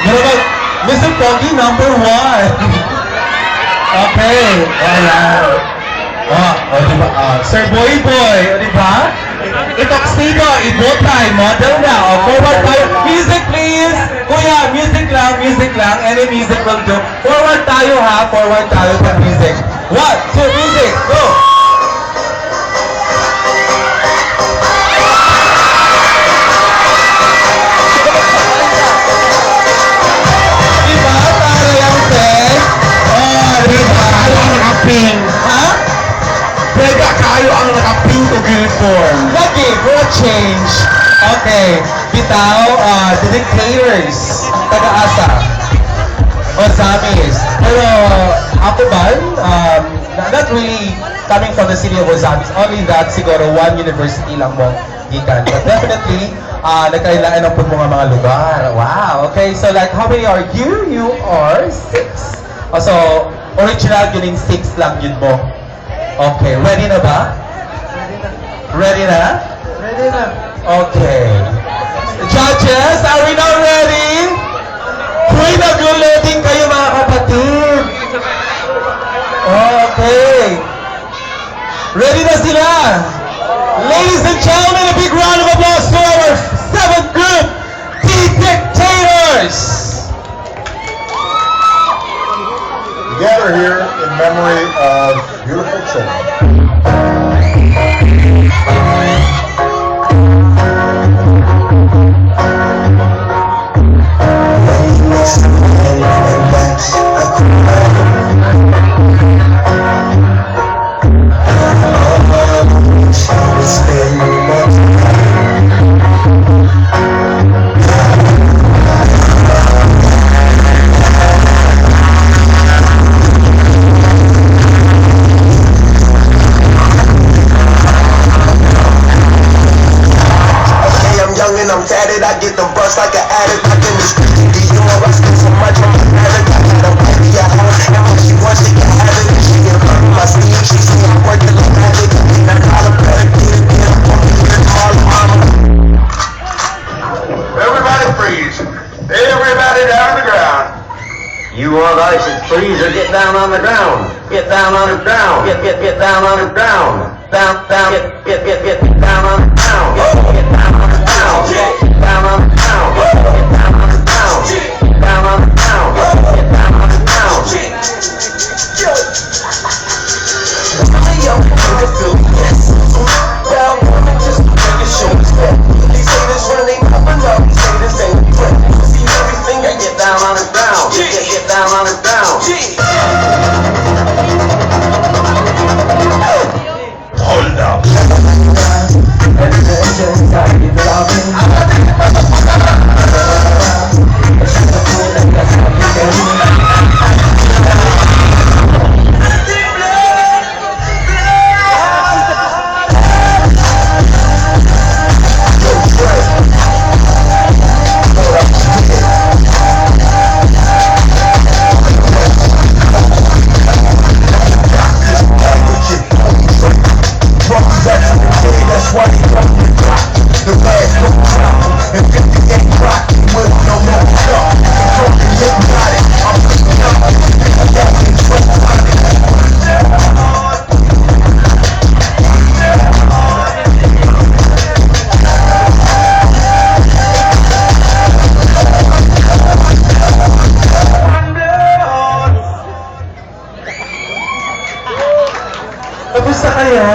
What about Mr. Pogi number 1? Okay. Ayan. Diba? Sir Boy Boy, diba? I-tuxedo, i-botay, model na. Forward tayo. Music please! Kuya, music lang. Any music will do. Forward tayo ha. Forward tayo sa music. 1, 2, music, go! Diba? Para yung test. Diba? Pink. Ha? Pwede kayo ang naka-pink o uniform. Lagi, for a change. Okay. Bitaw, the dictators. Taga-asa. Ozamis. Pero, ako ba, not really coming from the city of Ozamis. Only that, siguro, one university lang mo gikan. But definitely, nagkailaan ng po mga lugar. Wow. Okay, so like, how many are you? You are 6. So, original yun yung 6 lang yun mo. Okay, ready na ba? Ready na? Ready na. Okay. Judges, are we now ready? Huy, nag-loading kayo mga kapatid. Okay. Ready na sila? Ladies and gentlemen, a big round of applause for our 7th group, The Dictators. We gather here in memory of beautiful children. I'm tatted, I get them bust like an addict, like in the street. Do you know I spend so much on my addict? I got a baby at home, and when she wants, she can have it. She get up on my sleeve, she say I'm working like magic. And I call her better, get up on me, here's all the mama. Everybody freeze. Everybody down the ground. You want ice and freeze or get down on the ground? Get down on the ground. Get down on the ground. Down, get down on the ground. Get down on the ground. Get down on the ground. Get down on the ground. Get down on the ground. Get down on the ground. Well, woman, just make it show respect. These haters run, they never know. These haters ain't quick. See everything I Get down on the ground. Get down on the ground. Hold up. That's why they don't get blocked. The last no problem. And 50 ain't rocky with no more stuff. I'm hypnotic. I'm picking up. I got control on it. Tapos na kayo?